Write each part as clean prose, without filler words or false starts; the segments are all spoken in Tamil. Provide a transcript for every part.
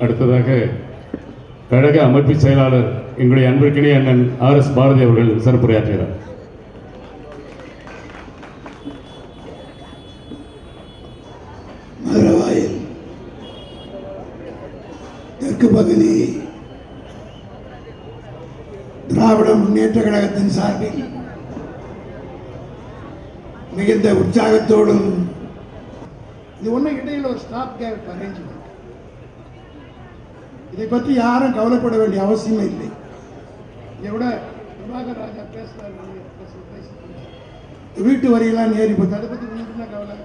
அடுத்ததாக கழக அமைப்பு செயலாளர் எங்களுடைய அன்பிற்கினிய அண்ணன் RS பாரதி அவர்கள் சிறப்புரையாற்றுகிறார். மதுரவாயில் தெற்கு பகுதி திராவிட முன்னேற்ற கழகத்தின் சார்பில் மிகுந்த உற்சாகத்தோடும் இது ஒன்றும் இடையில் ஒரு ஸ்டாப் கேப் அரேஞ்ச்மெண்ட், இதை பற்றி யாரும் கவலைப்பட வேண்டிய அவசியமே இல்லை. இதை விட பிரபாகர் ராஜா பேசுறாரு, வீட்டு வரியெல்லாம் ஏறி போச்சு, அதை பற்றி என்ன கவலை?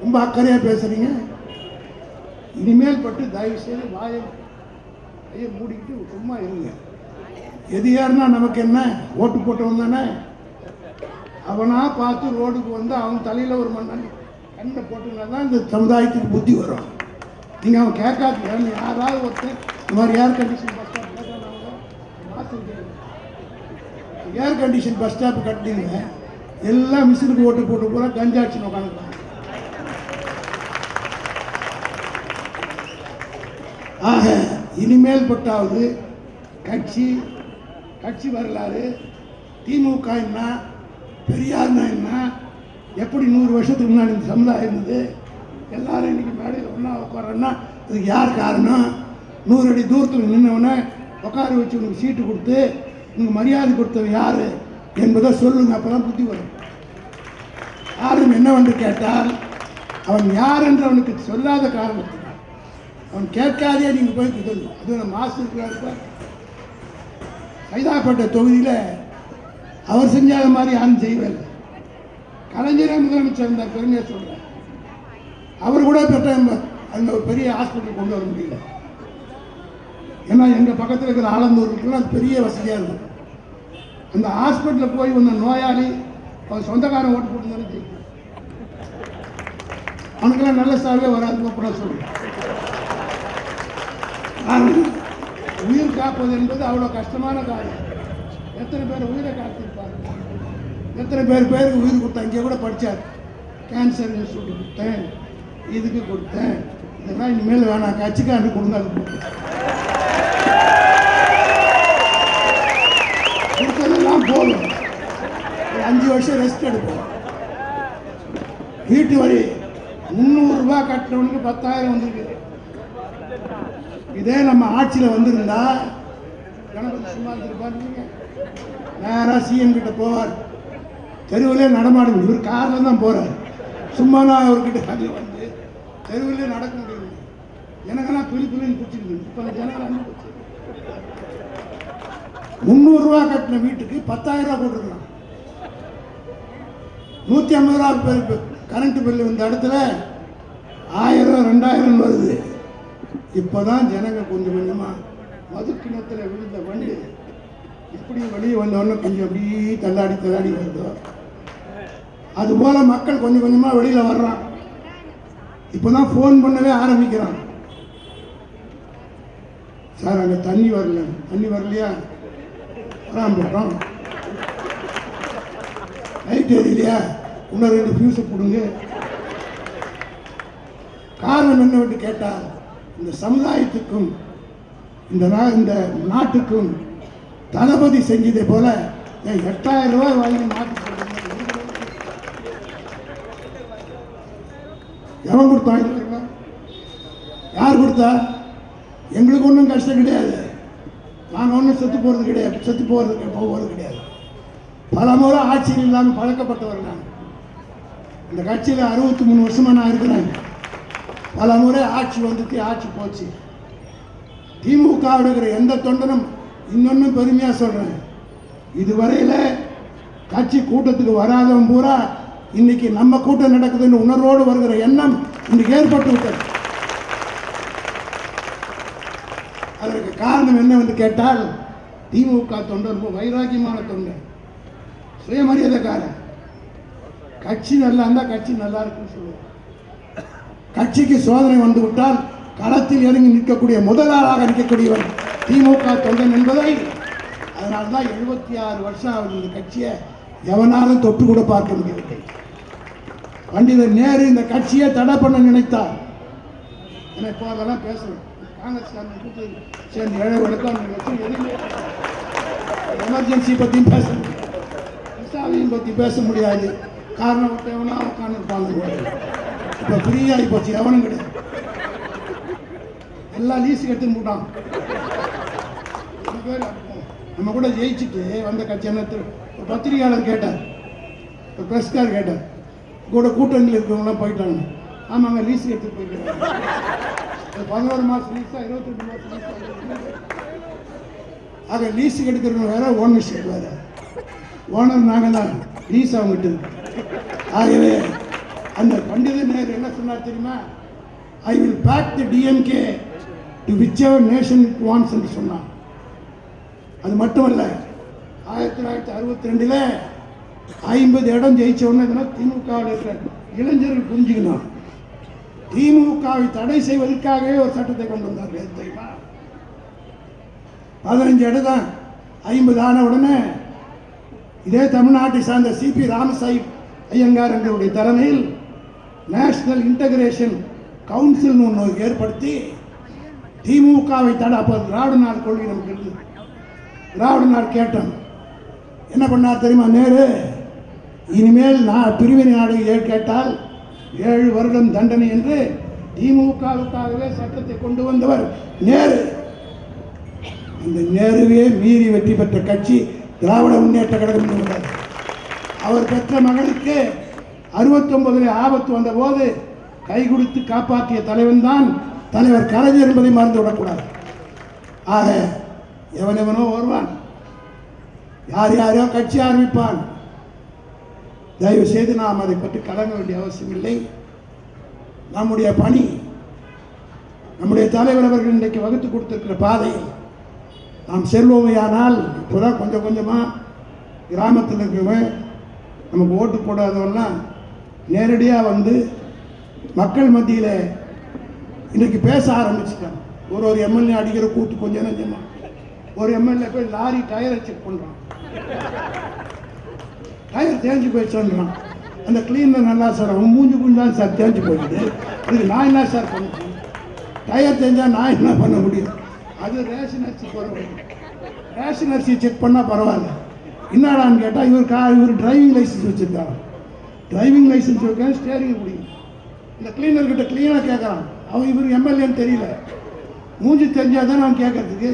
ரொம்ப அக்கறையாக பேசுறீங்க. இனிமேல் பட்டு தயவு செய்து வாயை மூடிக்கிட்டு சும்மா இருங்க. எது யாருன்னா நமக்கு என்ன, ஓட்டு போட்டவன் தானே, அவனா பார்த்து ரோடுக்கு வந்து அவன் தலையில் ஒரு மண்ணை கண்ணை போட்டுனா தான் இந்த சமுதாயத்துக்கு புத்தி வரும். நீங்கள் அவன் கேட்காது யாராவது ஒருத்தர் இந்த மாதிரி air condition bus stop air condition bus stop கட்டிங்க, எல்லாம் மிஷினுக்கு ஓட்டு போட்டு போகிறா கஞ்சாட்சி உட்காந்துருக்காங்க. ஆக இனிமேல் பட்டாவது கட்சி வரலாறு, திமுக என்ன, பெரியார்னா என்ன, எப்படி 100 வருஷத்துக்கு முன்னாடி இந்த சமுதாயம் இருந்தது, எல்லாரும் இன்னைக்கு மேடையில் ஒன்றா உட்காரன்னா அதுக்கு யார் காரணம்? 100 அடி தூரத்தில் நின்றவனை உட்கார வச்சு உனக்கு சீட்டு கொடுத்து உனக்கு மரியாதை கொடுத்தவன் யார் என்பதை சொல்லுங்க, அப்போ தான் புத்தி வரும். யாரும் என்னவென்று கேட்டால் அவன் யார் என்று அவனுக்கு சொல்லாத காரணத்தினால் அவன் கேட்காதே நீங்கள் போய் சொல்லணும். அது நம்ம மாஸ்டர் சைதாப்பேட்டை தொகுதியில் அவர் செஞ்சாத மாதிரி யாரும் செய்யவே. கலைஞரே முதலமைச்சர் இருந்தார், பெருமையாக சொல்கிறேன். அவர் கூட பெற்ற அந்த ஒரு பெரிய ஹாஸ்பிட்டல் கொண்டு வர முடியல. ஏன்னா எங்கள் பக்கத்தில் இருக்கிற ஆலந்தூருக்குலாம் அது பெரிய வசதியாக இருக்கும். அந்த ஹாஸ்பிட்டலில் போய் வந்த நோயாளி அவன் சொந்தக்காரன் ஓட்டு போட்டுருந்தாலும் ஜெயிக்கும். அவனுக்கெல்லாம் நல்ல சாவே வராதுன்னு கூட சொல்லுவேன். உயிர் காப்பது என்பது அவ்வளோ கஷ்டமான காரியம். எத்தனை பேர் உயிரை காத்திருப்பாங்க, எத்தனை பேருக்கு உயிர் கொடுத்தா. இங்கே கூட படித்தார், கேன்சர் இன்ஸ்டியூட் கொடுத்தேன், இதுக்கு கொடுத்தேன், இதெல்லாம் இனிமேல் வேணாம், கட்சிக்காரன் கொடுங்க, அது கொடுத்ததெல்லாம் போதும். ஒரு 5 வருஷம் ரெஸ்ட் எடுப்போம். வீட்டு வரி 300 ரூபா கட்டினவனுக்கு 10,000 வந்துருக்கு. இதே நம்ம ஆட்சியில் வந்திருந்தா கணபதி சும்மா இருப்பாருங்க, நேராக சிஎம் கிட்ட போவார், தெருவிலே நடமாட முடியும். இவர் காரில் தான் போகிறார், சும்மா நான் அவர்கிட்ட அதில் வந்து தெருவிலே நடக்க முடியும். எனக்கெல்லாம் பிள்ளைன்னு பிடிச்சிருக்கு. இப்போ ஜனங்கள் 300 ரூபா கட்டின வீட்டுக்கு 10,000 ரூபா போட்டுருக்கலாம். 150 ரூபா கரண்ட் பில்லு இந்த இடத்துல 1000 2000 வருது. இப்போதான் ஜனங்க கொஞ்சம் கொஞ்சமாக மது கிணத்துல விழுந்த வண்டு எப்படி வெளியே வந்தோடனே கொஞ்சம் அப்படியே தள்ளாடி வருதோ அதுபோல் மக்கள் கொஞ்சம் கொஞ்சமாக வெளியில் வர்றான். இப்போ தான் ஃபோன் பண்ணவே ஆரம்பிக்கிறான். சார் அங்கே தண்ணி வரலையா, வராம போட்டோம், லைட் எரியலையா, இன்னும் 2 ஃபியூஸை கொடுங்க. காரணம் என்னவென்று கேட்டால் இந்த சமுதாயத்துக்கும் இந்த நாட்டுக்கும் தளபதி செஞ்சதை போல 8,000 ரூபாய் வாங்கி நாட்டுக்கு எவன் கொடுத்தான்? யார் கொடுத்தா? எங்களுக்கு ஒன்றும் கஷ்டம் கிடையாது, நாங்கள் ஒன்றும் செத்து போகிறது கிடையாது. பல முறை ஆட்சியில் இல்லாமல் பழக்கப்பட்டவர் நான். இந்த கட்சியில் 63 வருஷமாக நான் இருக்கிறேன். பல முறை ஆட்சி வந்துட்டு ஆட்சி போச்சு. திமுக இருக்கிற எந்த தொண்டனும் இன்னொன்னும் பெருமையாக சொல்கிறேன், இதுவரையில் கட்சி கூட்டத்துக்கு வராதவன் பூரா இன்னைக்கு நம்ம கூட்டம் நடக்குதுன்னு உணர்வோடு வருகிற எண்ணம் இன்னைக்கு ஏற்பட்டு விட்டது. அதற்கு காரணம் என்னவென்று கேட்டால் திமுக தொண்டர் ரொம்ப வைராக்கியமான தொண்டர், சுயமரியாதைக்காரன். கட்சி நல்லா இருந்தால் கட்சி நல்லா இருக்குன்னு சொல்லுவார். கட்சிக்கு சோதனை வந்து விட்டால் களத்தில் இறங்கி நிற்கக்கூடிய முதலாளாக நிற்கக்கூடியவர் திமுக தொண்டன் என்பதை, அதனால்தான் 76 வருஷம் அவர் இந்த கட்சியை எவனாலும் தொட்டு கூட பார்க்க முடியவில்லை. பண்டிதர் நேரு இந்த கட்சியை தடை பண்ண நினைத்தார். ஏன்னா இப்போ அதெல்லாம் பேசணும். காங்கிரஸ்காரங்க கூட்டு சேர்ந்து ஏழைகளுக்கும் அவங்க வச்சு எதுவுமே எமர்ஜென்சி பற்றியும் பேச முடியாது, விசாவையும் பற்றி பேச முடியாது. காரணம் எவனா உட்காந்துருப்பாங்க. இப்போ ஃப்ரீயாகி போச்சு, எவனும் கிடையாது. எல்லாம் லீஸுக்கு எடுத்துன்னு போட்டான். நம்ம கூட ஜெயிச்சுட்டு வந்த கட்சி என்ன ஒரு பத்திரிகையாளர் கேட்டார், ஒரு பிரஸ்கார் கேட்டார், கூட கூட்டணியில் இருக்கிறவங்களாம் போயிட்டாங்க. ஆமாங்க, லீஸுக்கு எடுத்துகிட்டு போயிட்டாங்க. 11 மாதம் லீஸா 28 மாதம் லீஸா. ஆக லீஸுக்கு எடுக்கிறவங்க வேற, ஓனர்ஷிப் வேற. ஓனர் நாங்கள் தான், லீஸ் அவங்ககிட்ட இருக்கு. ஆகவே அந்த பண்டித நேரு என்ன சொன்னார் தெரியுமா? I will back the DMK to whichever nation it wants என்று சொன்னார். அது மட்டுமல்ல, 1962 50 இடம் ஜெயிச்ச உடனே திமுகவில் இருக்கிற இளைஞர்கள் புரிஞ்சுக்கணும், திமுகவை தடை செய்வதற்காகவே ஒரு சட்டத்தை கொண்டு வந்தார்கள் தெரியுமா? 15 இடம் தான் 50 ஆன உடனே இதே தமிழ்நாட்டை சார்ந்த சிபி ராமசாஹிப் ஐயங்கார் எங்களுடைய தலைமையில் நேஷனல் இன்டகிரேஷன் கவுன்சில் ஒன்று ஏற்படுத்தி திமுகவை தடை, அப்போ திராவிட நாடு கொள்கை நமக்கு இருந்தது. திராவிட நாடு கேட்டோம். என்ன பண்ணார் தெரியுமா நேரு? இனிமேல் பிரிவினை நாடு கேட்டால் 7 வருடம் தண்டனை என்று திமுகவுக்காகவே சட்டத்தை கொண்டு வந்தவர் நேரு. அந்த நேருவே மீறி வெற்றி பெற்ற கட்சி திராவிட முன்னேற்ற கழகம் என்பது. அவர் பெற்ற மகனுக்கு 69 ஆபத்து வந்த போது கை கொடுத்து காப்பாற்றிய தலைவன் தான் தலைவர் கலைஞர் என்பதை மறந்து விடக்கூடாது. ஆக எவனெவனோ வருவான், யார் யாரையோ கட்சி ஆரம்பிப்பான். தயவு செய்து நாம் அதை பற்றி கலங்க வேண்டிய அவசியம் இல்லை. நம்முடைய பணி, நம்முடைய தலைவர் அவர்கள் இன்றைக்கு வகுத்து கொடுத்திருக்கிற பாதையில் நாம் செல்வோமையானால், இப்போதான் கொஞ்சம் கொஞ்சமாக கிராமத்தில் இருக்கிறவன் நமக்கு ஓட்டு போடாதவெல்லாம் நேரடியாக வந்து மக்கள் மத்தியில் இன்றைக்கு பேச ஆரம்பிச்சுட்டாங்க. ஒரு எம்எல்ஏ அடிக்கிற கூத்து கொஞ்சம் நஞ்சமா. ஒரு எம்எல்ஏ போய் லாரி டயரை செக் பண்ணுறான், டயர் தேஞ்சு போய் சொல்கிறான். அந்த கிளீனர் நல்லா சார், அவன் மூஞ்சி தான் சார் தேஞ்சு போயிடுது, இதுக்கு நான் என்ன சார் பண்ண? டயர் தேஞ்சால் நான் என்ன பண்ண முடியும்? அது ரேஷன் அரிசி போகிறவங்க, ரேஷன் அரிசி செக் பண்ணால் பரவாயில்ல. என்னடான்னு கேட்டால் இவர் டிரைவிங் லைசன்ஸ் வச்சுருக்காங்க, டிரைவிங் லைசன்ஸ் வைக்க ஸ்டேரிங் முடியும். இந்த கிளீனர்கிட்ட கிளீனாக கேட்குறான், அவன் இவர் எம்எல்ஏன்னு தெரியல, மூஞ்சி தெரிஞ்சால் தான் நான் கேட்கறதுக்கு.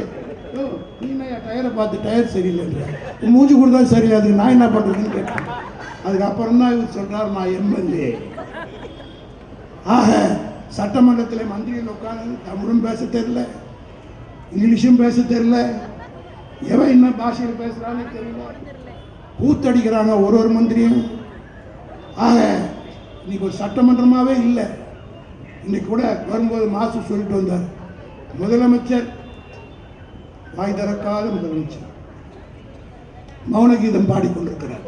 ஓ நீனையா டயரை பார்த்து டயர் சரியில்லைன்ற, மூஞ்சி கொடுத்தா சரி, அதுக்கு நான் என்ன பண்ணுறதுன்னு கேட்டேன். அதுக்கப்புறம் தான் இவர் சொல்கிறார் நான் எம்எல்ஏ. ஆக சட்டமன்றத்தில் மந்திரிகள் உட்காந்து தமிழும் பேச தெரியல, இங்கிலீஷும் பேச தெரியல, எவன் என்ன பாஷையில் பேசுகிறான்னு தெரியல, கூத்தடிக்கிறாங்க ஒரு மந்திரியும். ஆக இன்னைக்கு ஒரு சட்டமன்றமாகவே இல்லை. இன்னைக்கு கூட வரும்போது மாசு சொல்லிட்டு வந்தார், முதலமைச்சர் வாய் திறக்காத முதலமைச்சர் மௌன கீதம் பாடிக்கொண்டிருக்கிறார்,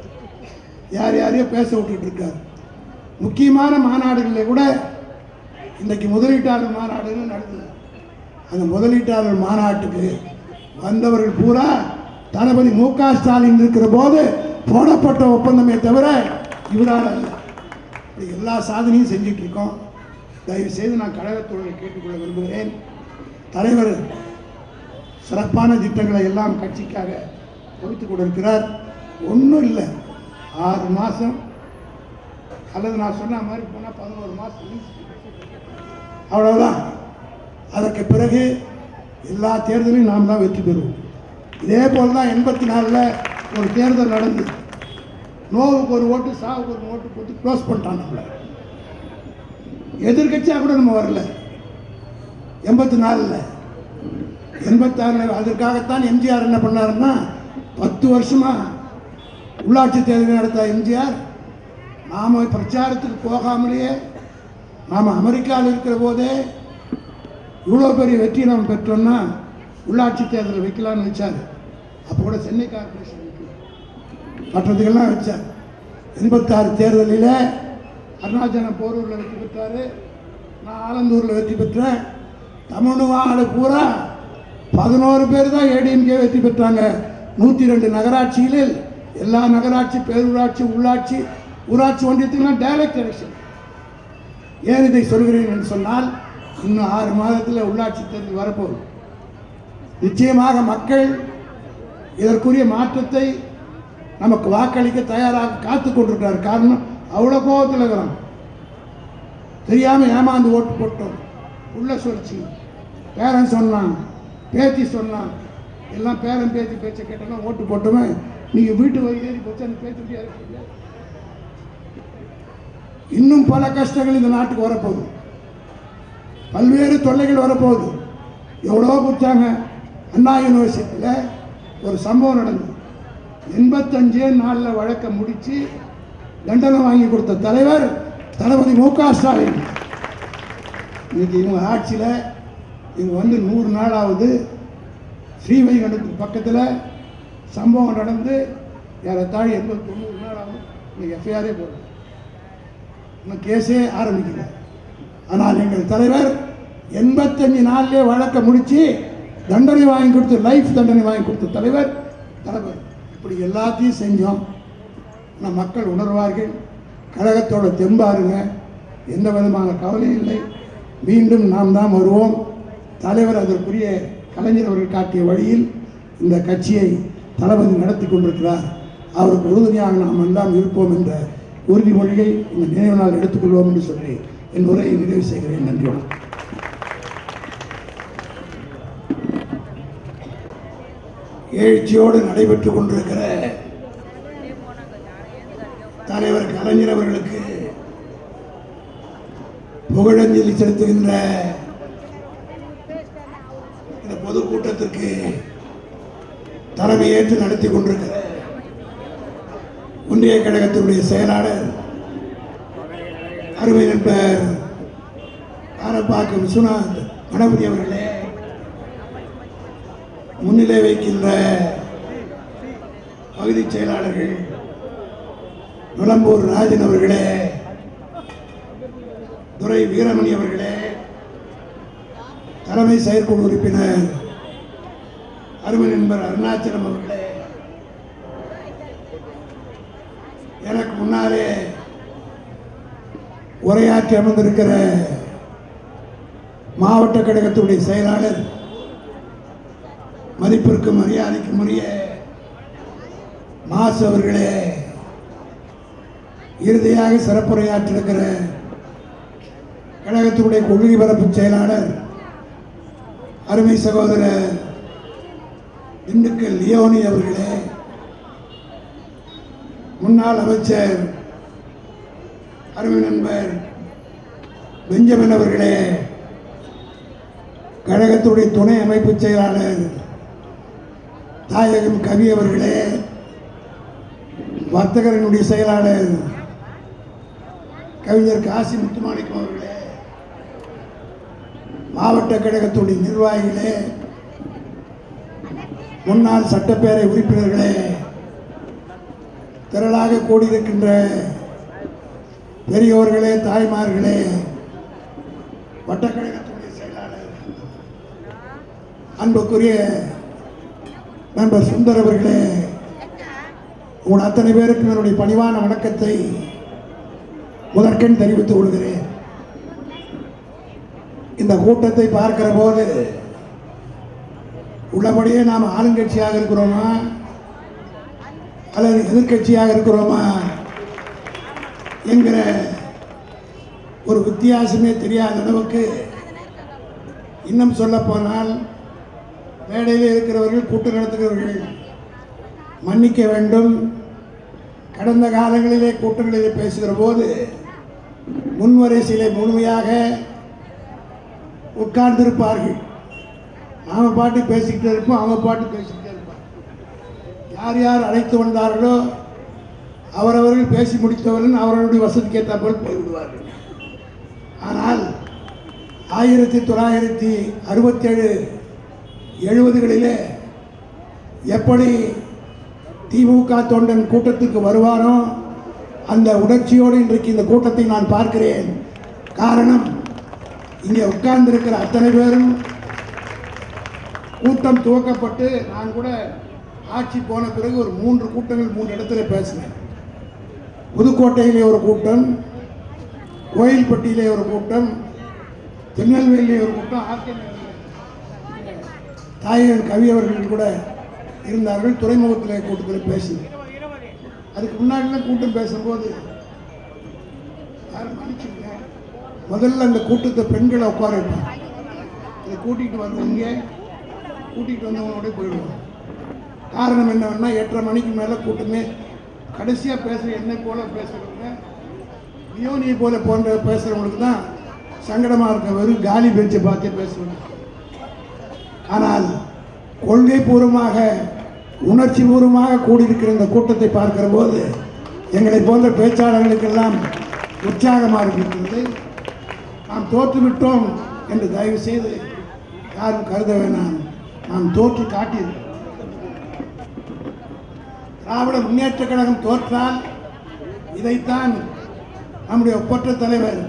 யார் யாரையோ பேச விட்டுட்டு இருக்கார். முக்கியமான மாநாடுகளில் கூட இன்றைக்கு முதலீட்டாளர் மாநாடுன்னு நடக்குது. அந்த முதலீட்டாளர் மாநாட்டுக்கு வந்தவர்கள் பூரா தளபதி மு.க. ஸ்டாலின் இருக்கிற போது போடப்பட்ட ஒப்பந்தமே தவிர இவரால் அல்ல. எல்லா சாதனையும் செஞ்சுட்டு இருக்கோம். தயவு செய்து நான் கழகத்தோடு கேட்டுக்கொள்ள விரும்புகிறேன். தலைவர் சிறப்பான திட்டங்களை எல்லாம் கட்சிக்காக கொடுத்து கொடுக்கிறார். ஒன்றும் இல்லை, 6 மாதம் அல்லது நான் சொன்ன மாதிரி போனால் 11 மாதம் அவ்வளோதான். அதற்கு பிறகு எல்லா தேர்தலையும் நாம் தான் வெற்றி பெறுவோம். இதே போல் தான் 84 ஒரு தேர்தல் நடந்தது. நோவுக்கு ஒரு ஓட்டு, சாவுக்கு ஒரு ஓட்டு போட்டு க்ளோஸ் பண்ணிட்டான். நம்மளை எதிர்கட்சியாக கூட நம்ம வரல. 84 86 அதற்காகத்தான் எம்ஜிஆர் என்ன பண்ணாருன்னா 10 வருஷமா உள்ளாட்சி தேர்தல் நடத்த எம்ஜிஆர் நாம் பிரச்சாரத்துக்கு போகாமலேயே நாம் அமெரிக்காவில் இருக்கிற போதே இவ்வளோ பெரிய வெற்றி நாம் பெற்றோம்னா உள்ளாட்சி தேர்தல் வைக்கலான்னு வச்சார். அப்போ கூட சென்னை கார்பரேஷன் மற்றதுக்கெல்லாம் வச்சார். 86 தேர்தலில் அருணாச்சலம் போரூரில் வெற்றி பெற்றார், நான் ஆலந்தூரில் வெற்றி பெற்றேன். தமிழ்நாடு பூரா 11 பேர் தான் ஏடிஎம்கே வெற்றி பெற்றாங்க. 102 நகராட்சிகளில் எல்லா நகராட்சி, பேரூராட்சி, உள்ளாட்சி, ஊராட்சி ஒன்றியத்துக்கெல்லாம் டைரக்ட் எலெக்ஷன். ஏன் இதை சொல்கிறேன் என்று சொன்னால், இன்னும் 6 மாதத்தில் உள்ளாட்சி தேர்தல் வரப்போகுது. நிச்சயமாக மக்கள் இதற்குரிய மாற்றத்தை நமக்கு வாக்களிக்க தயாராக காத்து கொண்டிருக்கிறார். காரணம் அவ்வளோ கோபத்தில் இருக்கிறான். தெரியாமல் ஏமாந்து ஓட்டு போட்டோம், உள்ள சொல்லிச்சு, பேரன் சொன்னான், பேத்தி சொன்னான், எல்லாம் பேரன் பேத்தி பேச்சை கேட்டோன்னா ஓட்டு போட்டோமே. நீங்கள் வீட்டு வரி ஏறி போச்சு அந்த பேச்சு. இன்னும் பல கஷ்டங்கள் இந்த நாட்டுக்கு வரப்போகுது, பல்வேறு தொல்லைகள் வரப்போகுது. எவ்வளோ கொடுத்தாங்க. அண்ணா யூனிவர்சிட்டியில் ஒரு சம்பவம் நடந்தது. 85 நாளில் வழக்கை முடித்து தண்டனை வாங்கி கொடுத்த தலைவர் தளபதி மு.க. ஸ்டாலின். இன்னைக்கு இவங்க ஆட்சியில் இவங்க வந்து 100 நாளாவது. ஸ்ரீவைகுண்டத்துக்கு பக்கத்தில் சம்பவம் நடந்து ஏறத்தாழ 80-90 நாளாவது. இன்னைக்கு எஃப்ஐஆரே போடுறது, இன்னும் கேஸே ஆரம்பிக்கல. ஆனால் எங்கள் தலைவர் 85 நாள்லேயே வழக்கை முடித்து தண்டனை வாங்கி கொடுத்து, லைஃப் தண்டனை வாங்கி கொடுத்த தலைவர் தலைவர். இப்படி எல்லாத்தையும் செஞ்சோம். ஆனால் மக்கள் உணர்வார்கள். கழகத்தோட தெம்பாருங்க, எந்த விதமான கவலையும் இல்லை. மீண்டும் நாம் தான் வருவோம். தலைவர் அதற்குரிய கலைஞர் அவர்கள் காட்டிய வழியில் இந்த கட்சியை தளபதி நடத்தி கொண்டிருக்கிறார். அவருக்கு உறுதுணையாக நாம் எல்லாம் இருப்போம் என்ற உறுதிமொழியை இந்த நினைவு நாள் எடுத்துக்கொள்வோம் என்று சொல்லி என் உரையை நிறைவு செய்கிறேன். நன்றி. எழுச்சியோடு நடைபெற்றுக் கொண்டிருக்கிற தலைவர் கலைஞர் அவர்களுக்கு புகழஞ்சலி செலுத்துகின்ற இந்த பொதுக்கூட்டத்திற்கு தலைமையேற்று நடத்தி கொண்டிருக்கிற ஒன்றிய கழகத்தினுடைய செயலாளர் அருமை நண்பர் காரப்பாக்கம் விஸ்வநாத் கணபதி அவர்களே, முன்னிலை வைக்கின்ற பகுதி செயலாளர்கள் நுளம்பூர் ராஜன் அவர்களே, துரை வீரமணி அவர்களே, தலைமை செயற்குழு உறுப்பினர் அருமை நண்பர் அருணாச்சலம் அவர்களே, எனக்கு முன்னாலே உரையாற்றி அமர்ந்திருக்கிற மாவட்ட கழகத்துடைய செயலாளர் மதிப்பிற்கும் மரியாதைக்கும் உரிய மாசு அவர்களே, இறுதியாக சிறப்புரையாற்றிருக்கிற கழகத்தினுடைய கொள்கை பரப்பு செயலாளர் அருமை சகோதரர் திண்டுக்கல் லியோனி அவர்களே, முன்னாள் அமைச்சர் அருமை நண்பர் பெஞ்சமின் அவர்களே, கழகத்துடைய துணை அமைப்பு செயலாளர் தாயகம் கவி அவர்களே, வர்த்தகரினுடைய செயலாளர் கவிஞர் காசி முத்துமாணிக்கம் அவர்களே, மாவட்ட கழகத்துடைய நிர்வாகிகளே, முன்னாள் சட்டப்பேரவை உறுப்பினர்களே, திரளாக கூடியிருக்கின்ற பெரியோர்களே, தாய்மார்களே, வட்டக்கழகத்துடைய செயலாளர் அன்புக்குரிய நண்பர் சுந்தர் அவர்களே, உங்கள் அத்தனை பேருக்கும் என்னுடைய பணிவான வணக்கத்தை முதற்கண் தெரிவித்துக் கொள்கிறேன். இந்த கூட்டத்தை பார்க்கிற போது உள்ளபடியே நாம் ஆளுங்கட்சியாக இருக்கிறோமா அல்லது எதிர்கட்சியாக இருக்கிறோமா என்கிற ஒரு வித்தியாசமே தெரியாத அளவுக்கு, இன்னும் சொல்ல போனால் மேடையில் இருக்கிறவர்கள், கூட்டம் நடத்துகிறவர்கள் மன்னிக்க வேண்டும். கடந்த காலங்களிலே கூட்டங்களிலே பேசுகிற போது முன்வரிசையிலே முழுமையாக உட்கார்ந்திருப்பார்கள். நாம் பாட்டு பேசிக்கிட்டே இருப்போம், அவங்க பாட்டு பேசிக்கிட்டே இருப்பாங்க. யார் யார் அழைத்து வந்தார்களோ அவரவர்கள் பேசி முடித்தவர்கள் அவர்களுடைய வசதிக்கு ஏற்றாற்போல் போய்விடுவார்கள். ஆனால் 1967 70களிலே எப்படி திமுக தொண்டன் கூட்டத்துக்கு வருவானோ அந்த உணர்ச்சியோடு இன்றைக்கு இந்த கூட்டத்தை நான் பார்க்கிறேன். காரணம், இங்கே உட்கார்ந்திருக்கிற அத்தனை பேரும் கூட்டம் துவக்கப்பட்டு, நான் கூட ஆட்சி போன பிறகு ஒரு 3 கூட்டங்கள் 3 இடத்துல பேசினேன். புதுக்கோட்டையிலே ஒரு கூட்டம், கோயில்பட்டியிலே ஒரு கூட்டம், திருநெல்வேலி ஒரு கூட்டம், ஆர்கே தாயகன் கவி அவர்கள் கூட இருந்தார்கள். துறைமுகத்தில் கூட்டத்தில் பேசினேன். அதுக்கு முன்னாடிலாம் கூட்டம் பேசும்போது யாரும் மன்னிச்சுங்க, முதல்ல அந்த கூட்டத்தை பெண்களை உட்கார வைப்பாங்க. இதை கூட்டிகிட்டு வந்தவங்க கூட்டிகிட்டு வந்தவங்களோட போயிடுவாங்க. காரணம் என்னவென்னா 8:30 மணிக்கு மேலே கூட்டமே கடைசியாக பேசுகிற என்னை போல பேசுகிறவங்க, லியோனியை போல போன்ற பேசுகிறவங்களுக்கு தான் சங்கடமாக இருக்க, வெறும் காலி பெஞ்சை பார்த்தே பேசுவாங்க. ஆனால் கொள்கை பூர்வமாக உணர்ச்சி பூர்வமாக கூடியிருக்கிற இந்த கூட்டத்தை பார்க்கிற போது எங்களை போன்ற பேச்சாளர்களுக்கெல்லாம் உற்சாகமாக இருக்கிறது. நாம் தோற்றுவிட்டோம் என்று தயவு செய்து யாரும் கருத வேணாம். நாம் தோற்று காட்டியிருக்கிறோம். திராவிட முன்னேற்ற கழகம் தோற்றால் இதைத்தான் நம்முடைய ஒப்பற்ற தலைவர்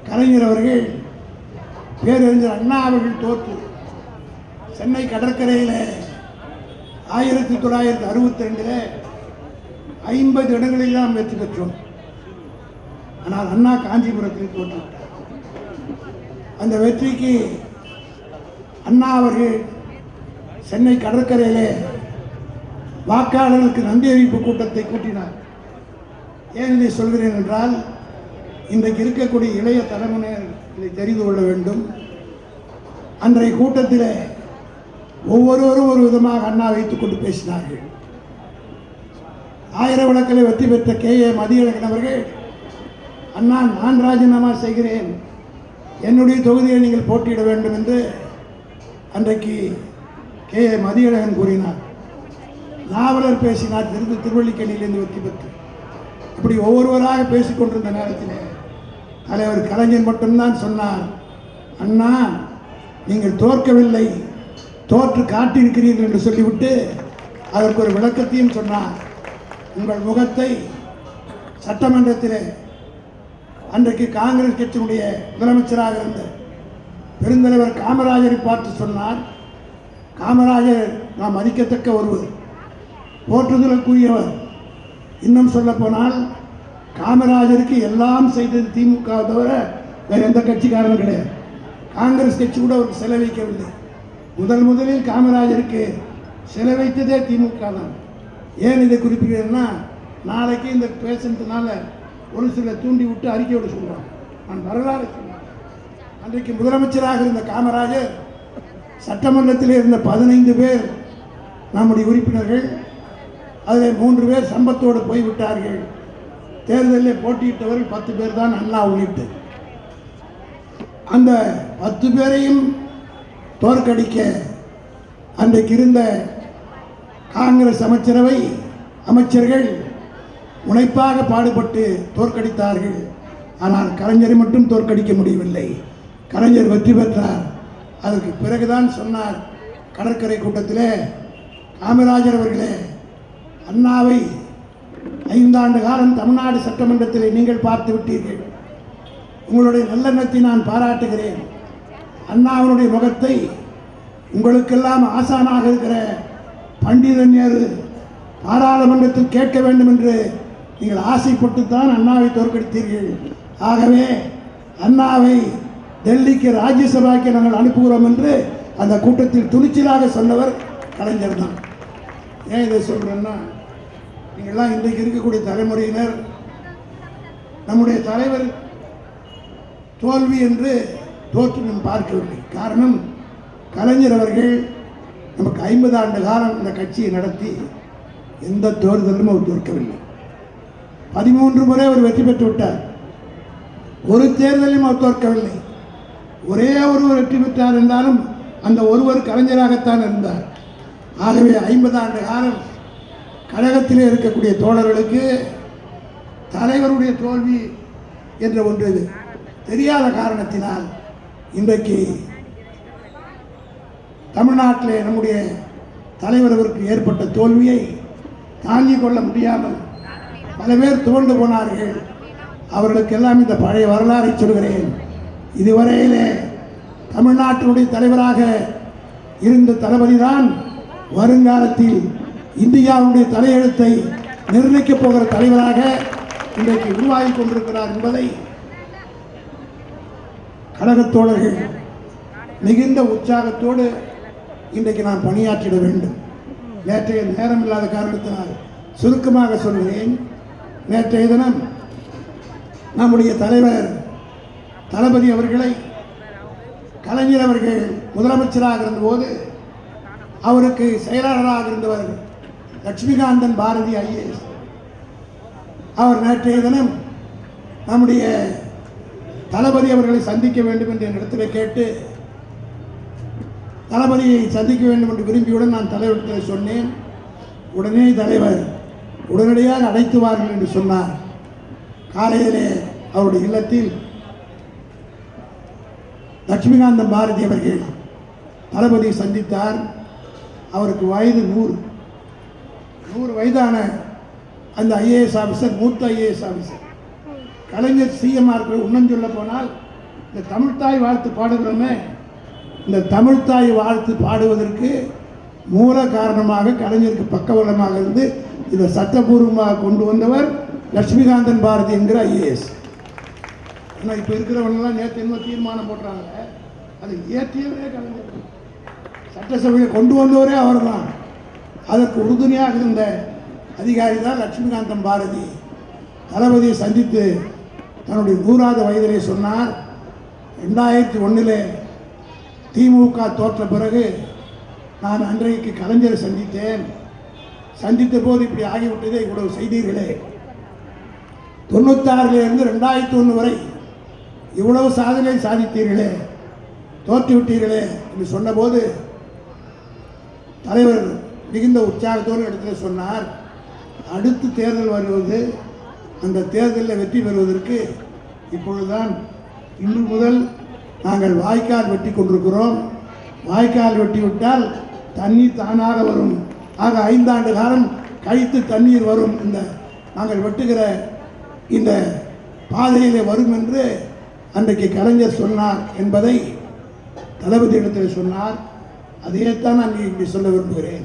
கலைஞர் அவர்கள், பேரறிஞர் அண்ணா அவர்கள் தோற்று சென்னை கடற்கரையில் 1962 50 இடங்களில் நாம் வெற்றி பெற்றோம். ஆனால் அண்ணா காஞ்சிபுரத்தில் தோற்றுவிட்டார். அந்த வெற்றிக்கு அண்ணா அவர்கள் சென்னை கடற்கரையிலே வாக்காளர்களுக்கு நன்றி அறிவிப்பு கூட்டத்தை கூட்டினார். ஏன் இதை சொல்கிறேன் என்றால், இன்றைக்கு இருக்கக்கூடிய இளைய தலைமுறையினர் இதை தெரிந்து கொள்ள வேண்டும். அன்றைய கூட்டத்தில் ஒவ்வொருவரும் ஒரு விதமாக அண்ணா வைத்துக் கொண்டு பேசினார்கள். 1000 விளக்கில் வெற்றி பெற்ற KA மதியழகன் அவர்கள், அண்ணா நான் ராஜினாமா செய்கிறேன், என்னுடைய தொகுதியை நீங்கள் போட்டியிட வேண்டும் என்று அன்றைக்கு KA மதியழகன் கூறினார். நாவலர் பேசினார், திருவள்ளிக்கேணியிலிருந்து வெற்றி பெற்று. இப்படி ஒவ்வொருவராக பேசிக்கொண்டிருந்த நேரத்தில் தலைவர் கலைஞர் மட்டும்தான் சொன்னார், அண்ணா நீங்கள் தோற்கவில்லை, தோற்று காட்டியிருக்கிறீர்கள் என்று சொல்லிவிட்டு அதற்கு ஒரு விளக்கத்தையும் சொன்னார். உங்கள் முகத்தை சட்டமன்றத்தில் அன்றைக்கு காங்கிரஸ் கட்சியினுடைய முதலமைச்சராக இருந்த பெருந்தலைவர் காமராஜரை பார்த்து சொன்னார். காமராஜர் நாம் மதிக்கத்தக்க ஒருவர், போற்றுதலுக்குரியவர். இன்னும் சொல்ல போனால் காமராஜருக்கு எல்லாம் செய்தது திமுக தவிர வேறு எந்த கட்சிக்காரனும் கிடையாது. காங்கிரஸ் கட்சி கூட ஒரு சிலை வைக்கவில்லை. முதலில் காமராஜருக்கு சிலை வைத்ததே திமுக தான். ஏன் இதை குறிப்பிடுறேன்னா, நாளைக்கு இந்த பேசுனதுனால ஒரு சில தூண்டி விட்டு அறிக்கையோடு சொல்லுவாங்க. நான் வரலாறு சொல்லுவேன். அன்றைக்கு முதலமைச்சராக இருந்த காமராஜர் சட்டமன்றத்தில் இருந்த 15 பேர் நம்முடைய உறுப்பினர்கள், அதில் 3 பேர் சம்பத்தோடு போய்விட்டார்கள். தேர்தலில் போட்டியிட்டவர்கள் 10 பேர் தான், அண்ணா உள்ளிட்டு. அந்த 10 பேரையும் தோற்கடிக்க அன்றைக்கு இருந்த காங்கிரஸ் அமைச்சர்கள் முனைப்பாக பாடுபட்டு தோற்கடித்தார்கள். ஆனால் கலைஞரை மட்டும் தோற்கடிக்க முடியவில்லை. கலைஞர் வெற்றி பெற்றார். அதற்கு பிறகுதான் சொன்னார் கடற்கரை கூட்டத்தில், காமராஜர் அவர்களே, அண்ணாவை 5 ஆண்டு காலம் தமிழ்நாடு சட்டமன்றத்தில் நீங்கள் பார்த்து விட்டீர்கள். உங்களுடைய நல்லெண்ணத்தை நான் பாராட்டுகிறேன். அண்ணாவினுடைய முகத்தை உங்களுக்கெல்லாம் ஆசானாக இருக்கிற பண்டிதன் நேரு பாராளுமன்றத்தில் கேட்க வேண்டும் என்று நீங்கள் ஆசைப்பட்டுத்தான் அண்ணாவை தோற்கடித்தீர்கள். ஆகவே அண்ணாவை டெல்லிக்கு ராஜ்யசபாக்கு நாங்கள் அனுப்புகிறோம் என்று அந்த கூட்டத்தில் துணிச்சலாக சொன்னவர் கலைஞர் தான். ஏன் இதை சொல்கிறேன்னா, நீங்கள்லாம் இன்றைக்கு இருக்கக்கூடிய தலைமுறையினர் நம்முடைய தலைவர் தோல்வி என்று தோற்று நாம் பார்க்கவில்லை. காரணம், கலைஞர் அவர்கள் நமக்கு 50 ஆண்டு காலம் இந்த கட்சியை நடத்தி எந்த தேர்தலும் அவர் தோற்கவில்லை. 13 முறை அவர் வெற்றி பெற்று விட்டார். ஒரு தேர்தலையும் அவர் தோற்கவில்லை. ஒரே ஒருவர் வெற்றி பெற்றார் என்றாலும் அந்த ஒருவர் கலைஞராகத்தான் இருந்தார். ஆகவே 50 ஆண்டு காலம் கழகத்திலே இருக்கக்கூடிய தோழர்களுக்கு தலைவருடைய தோல்வி என்ற ஒன்று தெரியாத காரணத்தினால் இன்றைக்கு தமிழ்நாட்டிலே நம்முடைய தலைவர் அவருக்கு ஏற்பட்ட தோல்வியை தாங்கிக் கொள்ள முடியாமல் பல பேர் துவண்டு போனார்கள். அவர்களுக்கெல்லாம் இந்த பழைய வரலாறை சொல்கிறேன். இதுவரையிலே தமிழ்நாட்டினுடைய தலைவராக இருந்த தளபதிதான் வருங்காலத்தில் இந்தியாவுடைய தலையெழுத்தை நிர்ணயிக்கப் போகிற தலைவராக இன்றைக்கு உருவாகி கொண்டிருக்கிறார் என்பதை கழகத் தோழர்கள் மிகுந்த உற்சாகத்தோடு இன்றைக்கு நான் பணியாற்றிட வேண்டும். நேற்றைய நேரம் இல்லாத காரணத்தினால் சுருக்கமாக சொல்கிறேன். நேற்றைய தினம் நம்முடைய தலைவர் தளபதி அவர்களை கலைஞர் அவர்கள் முதலமைச்சராக இருந்தபோது அவருக்கு செயலாளராக இருந்தவர் லட்சுமிகாந்தன் பாரதி ஐஏஎஸ் அவர் நேற்றைய தினம் நம்முடைய தளபதி அவர்களை சந்திக்க வேண்டும் என்று என்னிடத்தில் கேட்டு தளபதியை சந்திக்க வேண்டும் என்று விரும்பியுடன் நான் தலைவரிடத்தில் சொன்னேன். உடனே தலைவர் உடனடியாக அழைத்துவார்கள் என்று சொன்னார். காலையிலே அவருடைய இல்லத்தில் லட்சுமிகாந்தன் பாரதி அவர்கள் தளபதியை சந்தித்தார். அவருக்கு வயது 100 வயதான அந்த ஐஏஎஸ் ஆஃபீஸர், மூத்த ஐஏஎஸ் ஆஃபீஸர். கலைஞர் சிஎம்ஆர்கள் இன்னும் சொல்ல போனால் இந்த தமிழ்த்தாய் வாழ்த்து பாடுகிறோமே, இந்த தமிழ்த்தாய் வாழ்த்து பாடுவதற்கு மூல காரணமாக கலைஞருக்கு பக்கபலமாக இருந்து இதை சட்டபூர்வமாக கொண்டு வந்தவர் லட்சுமிகாந்தன் பாரதி என்கிற ஐஏஎஸ். ஆனால் இப்போ இருக்கிறவங்கெல்லாம் நேற்று என்ன தீர்மானம் போடுறாங்க, அதை இயற்றியவரே கலைஞர், சட்டசபையை கொண்டு வந்தவரே அவர் தான். அதற்கு உறுதுணையாக இருந்த அதிகாரி தான் லட்சுமிகாந்தன் பாரதி. தளபதியை சந்தித்து தன்னுடைய 100வது வயதிலே சொன்னார், 2001 திமுக தோற்ற பிறகு நான் அன்றைக்கு கலைஞரை சந்தித்தேன். சந்தித்த போது இப்படி ஆகிவிட்டதே, இவ்வளவு செய்தீர்களே. 96 2001 வரை இவ்வளவு சாதனை சாதித்தீர்களே, தோற்றுவிட்டீர்களே என்று சொன்னபோது தலைவர் மிகுந்த உற்சாகத்தோடு இடத்துல சொன்னார், அடுத்து தேர்தல் வருவது, அந்த தேர்தலில் வெற்றி பெறுவதற்கு இப்பொழுதுதான் இன்று முதல் நாங்கள் வாய்க்கால் வெட்டி கொண்டிருக்கிறோம். வாய்க்கால் வெட்டி விட்டால் தண்ணீர் தானாக வரும். ஆக 5 ஆண்டு காலம் கழித்து தண்ணீர் வரும். இந்த நாங்கள் வெட்டுகிற இந்த பாதையிலே வரும் என்று அன்றைக்கு கலைஞர் சொன்னார் என்பதை தளபதி இடத்தில் சொன்னார். அதையேத்தான் நான் இப்படி சொல்ல விரும்புகிறேன்.